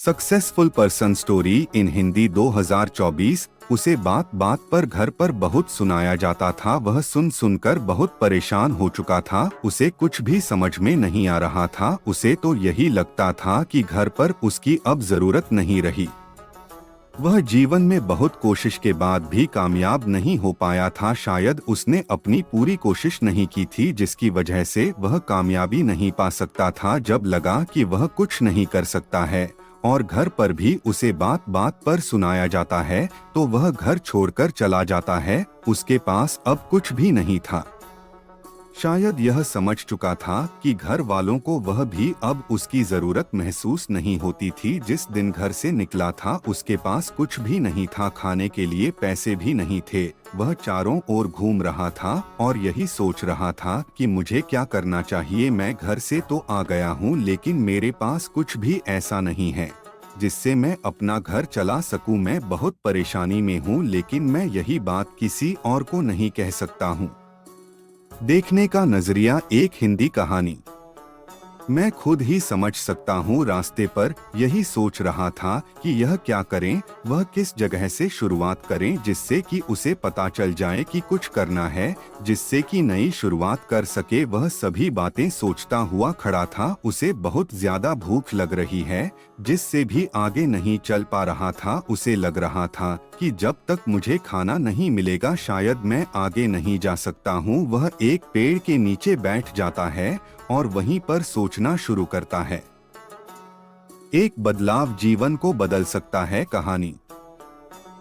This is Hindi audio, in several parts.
Successful person story in Hindi 2024। उसे बात बात पर घर पर बहुत सुनाया जाता था। वह सुन सुनकर बहुत परेशान हो चुका था। उसे कुछ भी समझ में नहीं आ रहा था। उसे तो यही लगता था कि घर पर उसकी अब जरूरत नहीं रही। वह जीवन में बहुत कोशिश के बाद भी कामयाब नहीं हो पाया था। शायद उसने अपनी पूरी कोशिश नहीं की थी, जिसकी वजह से वह कामयाबी नहीं पा सकता था। जब लगा कि वह कुछ नहीं कर सकता है और घर पर भी उसे बात बात पर सुनाया जाता है, तो वह घर छोड़कर चला जाता है। उसके पास अब कुछ भी नहीं था। शायद यह समझ चुका था कि घर वालों को वह भी अब उसकी जरूरत महसूस नहीं होती थी। जिस दिन घर से निकला था उसके पास कुछ भी नहीं था, खाने के लिए पैसे भी नहीं थे। वह चारों ओर घूम रहा था और यही सोच रहा था कि मुझे क्या करना चाहिए। मैं घर से तो आ गया हूँ, लेकिन मेरे पास कुछ भी ऐसा नहीं है जिससे मैं अपना घर चला सकूं। मैं बहुत परेशानी में हूँ, लेकिन मैं यही बात किसी और को नहीं कह सकता हूँ। देखने का नजरिया, एक हिंदी कहानी। मैं खुद ही समझ सकता हूँ। रास्ते पर यही सोच रहा था कि यह क्या करें, वह किस जगह से शुरुआत करें जिससे कि उसे पता चल जाए कि कुछ करना है, जिससे कि नई शुरुआत कर सके। वह सभी बातें सोचता हुआ खड़ा था। उसे बहुत ज्यादा भूख लग रही है, जिससे भी आगे नहीं चल पा रहा था। उसे लग रहा था कि जब तक मुझे खाना नहीं मिलेगा शायद मैं आगे नहीं जा सकता हूँ। वह एक पेड़ के नीचे बैठ जाता है और वहीं पर सोचना शुरू करता है। एक बदलाव जीवन को बदल सकता है कहानी।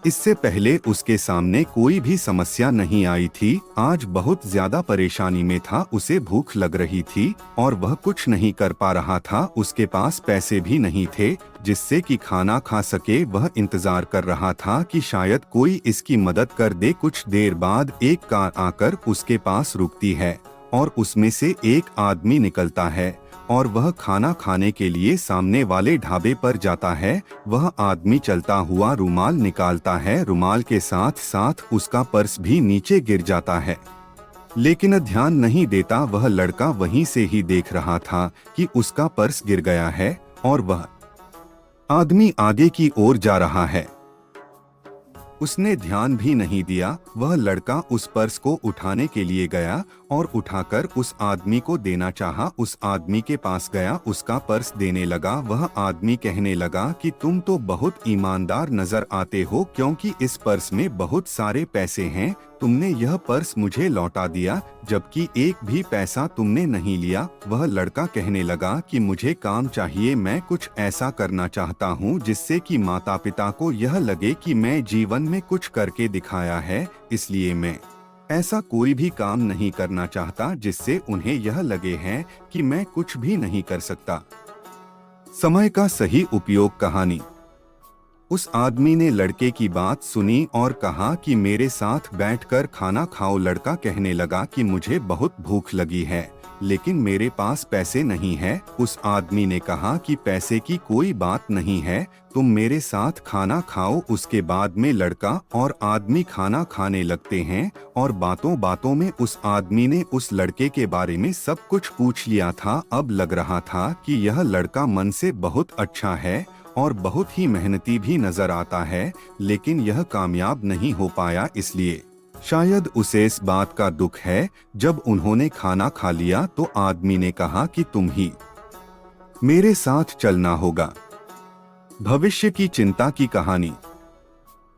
इससे पहले उसके सामने कोई भी समस्या नहीं आई थी। आज बहुत ज्यादा परेशानी में था। उसे भूख लग रही थी और वह कुछ नहीं कर पा रहा था। उसके पास पैसे भी नहीं थे जिससे कि खाना खा सके। वह इंतजार कर रहा था कि शायद कोई इसकी मदद कर दे। कुछ देर बाद एक कार आकर उसके पास रुकती है और उसमें से एक आदमी निकलता है और वह खाना खाने के लिए सामने वाले ढाबे पर जाता है। वह आदमी चलता हुआ रुमाल निकालता है। रुमाल के साथ साथ उसका पर्स भी नीचे गिर जाता है, लेकिन ध्यान नहीं देता। वह लड़का वहीं से ही देख रहा था कि उसका पर्स गिर गया है और वह आदमी आगे की ओर जा रहा है। उसने ध्यान भी नहीं दिया। वह लड़का उस पर्स को उठाने के लिए गया और उठाकर उस आदमी को देना चाहा। उस आदमी के पास गया, उसका पर्स देने लगा। वह आदमी कहने लगा कि तुम तो बहुत ईमानदार नजर आते हो, क्योंकि इस पर्स में बहुत सारे पैसे हैं। तुमने यह पर्स मुझे लौटा दिया, जबकि एक भी पैसा तुमने नहीं लिया। वह लड़का कहने लगा कि मुझे काम चाहिए। मैं कुछ ऐसा करना चाहता हूँ जिससे कि माता पिता को यह लगे कि मैं जीवन में कुछ करके दिखाया है। इसलिए मैं ऐसा कोई भी काम नहीं करना चाहता जिससे उन्हें यह लगे है कि मैं कुछ भी नहीं कर सकता। समय का सही उपयोग कहानी। उस आदमी ने लड़के की बात सुनी और कहा कि मेरे साथ बैठकर खाना खाओ। लड़का कहने लगा कि मुझे बहुत भूख लगी है, लेकिन मेरे पास पैसे नहीं है। उस आदमी ने कहा कि पैसे की कोई बात नहीं है, तुम मेरे साथ खाना खाओ। उसके बाद में लड़का और आदमी खाना खाने लगते हैं और बातों बातों में उस आदमी ने उस लड़के के बारे में सब कुछ पूछ लिया था। अब लग रहा था कि यह लड़का मन से बहुत अच्छा है और बहुत ही मेहनती भी नजर आता है, लेकिन यह कामयाब नहीं हो पाया। इसलिए शायद उसे इस बात का दुख है। जब उन्होंने खाना खा लिया तो आदमी ने कहा कि तुम ही मेरे साथ चलना होगा। भविष्य की चिंता की कहानी।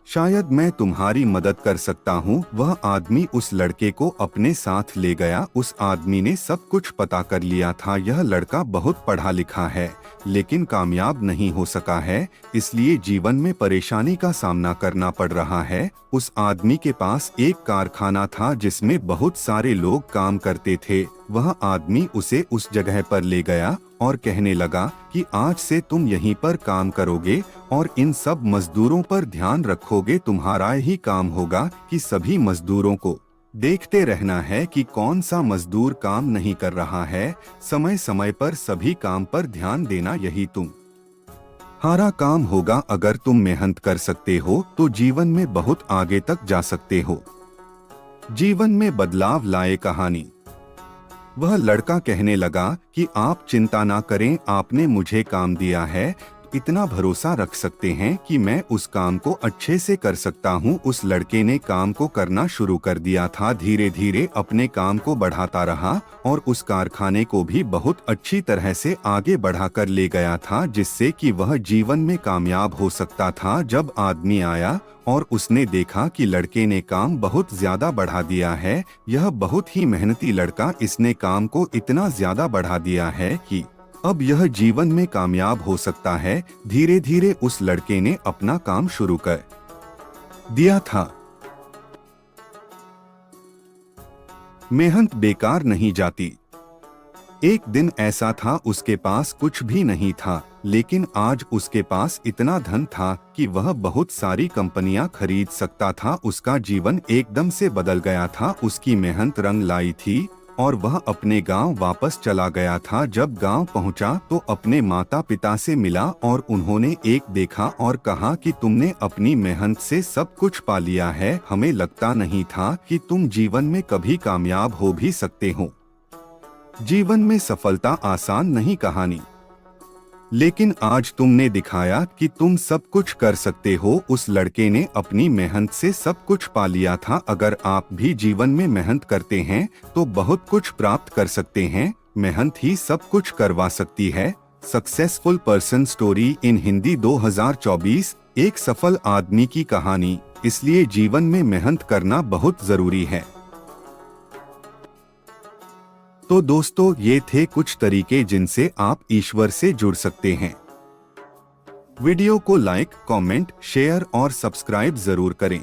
शायद मैं तुम्हारी मदद कर सकता हूँ। वह आदमी उस लड़के को अपने साथ ले गया। उस आदमी ने सब कुछ पता कर लिया था। यह लड़का बहुत पढ़ा लिखा है, लेकिन कामयाब नहीं हो सका है, इसलिए जीवन में परेशानी का सामना करना पड़ रहा है। उस आदमी के पास एक कारखाना था जिसमें बहुत सारे लोग काम करते थे। वह आदमी उसे उस जगह पर ले गया और कहने लगा कि आज से तुम यहीं पर काम करोगे और इन सब मजदूरों पर ध्यान रखोगे। तुम्हारा ही काम होगा कि सभी मजदूरों को देखते रहना है कि कौन सा मजदूर काम नहीं कर रहा है। समय समय पर सभी काम पर ध्यान देना, यही तुम्हारा काम होगा। अगर तुम मेहनत कर सकते हो तो जीवन में बहुत आगे तक जा सकते हो। जीवन में बदलाव लाए कहानी। वह लड़का कहने लगा कि आप चिंता ना करें, आपने मुझे काम दिया है इतना भरोसा रख सकते हैं कि मैं उस काम को अच्छे से कर सकता हूँ। उस लड़के ने काम को करना शुरू कर दिया था। धीरे धीरे अपने काम को बढ़ाता रहा और उस कारखाने को भी बहुत अच्छी तरह से आगे बढ़ाकर ले गया था, जिससे कि वह जीवन में कामयाब हो सकता था। जब आदमी आया और उसने देखा कि लड़के ने काम बहुत ज्यादा बढ़ा दिया है, यह बहुत ही मेहनती लड़का, इसने काम को इतना ज्यादा बढ़ा दिया है कि अब यह जीवन में कामयाब हो सकता है। धीरे धीरे उस लड़के ने अपना काम शुरू कर दिया था। मेहनत बेकार नहीं जाती। एक दिन ऐसा था, उसके पास कुछ भी नहीं था, लेकिन आज उसके पास इतना धन था कि वह बहुत सारी कंपनियां खरीद सकता था। उसका जीवन एकदम से बदल गया था। उसकी मेहनत रंग लाई थी और वह अपने गांव वापस चला गया था। जब गांव पहुंचा तो अपने माता पिता से मिला और उन्होंने एक देखा और कहा कि तुमने अपनी मेहनत से सब कुछ पा लिया है। हमें लगता नहीं था कि तुम जीवन में कभी कामयाब हो भी सकते हो। जीवन में सफलता आसान नहीं कहानी, लेकिन आज तुमने दिखाया कि तुम सब कुछ कर सकते हो। उस लड़के ने अपनी मेहनत से सब कुछ पा लिया था। अगर आप भी जीवन में मेहनत करते हैं तो बहुत कुछ प्राप्त कर सकते हैं। मेहनत ही सब कुछ करवा सकती है। Successful person story in Hindi 2024, एक सफल आदमी की कहानी। इसलिए जीवन में मेहनत करना बहुत जरूरी है। तो दोस्तों, ये थे कुछ तरीके जिनसे आप ईश्वर से जुड़ सकते हैं। वीडियो को लाइक, कमेंट, शेयर और सब्सक्राइब जरूर करें।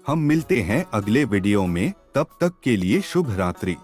हम मिलते हैं अगले वीडियो में। तब तक के लिए शुभ रात्रि।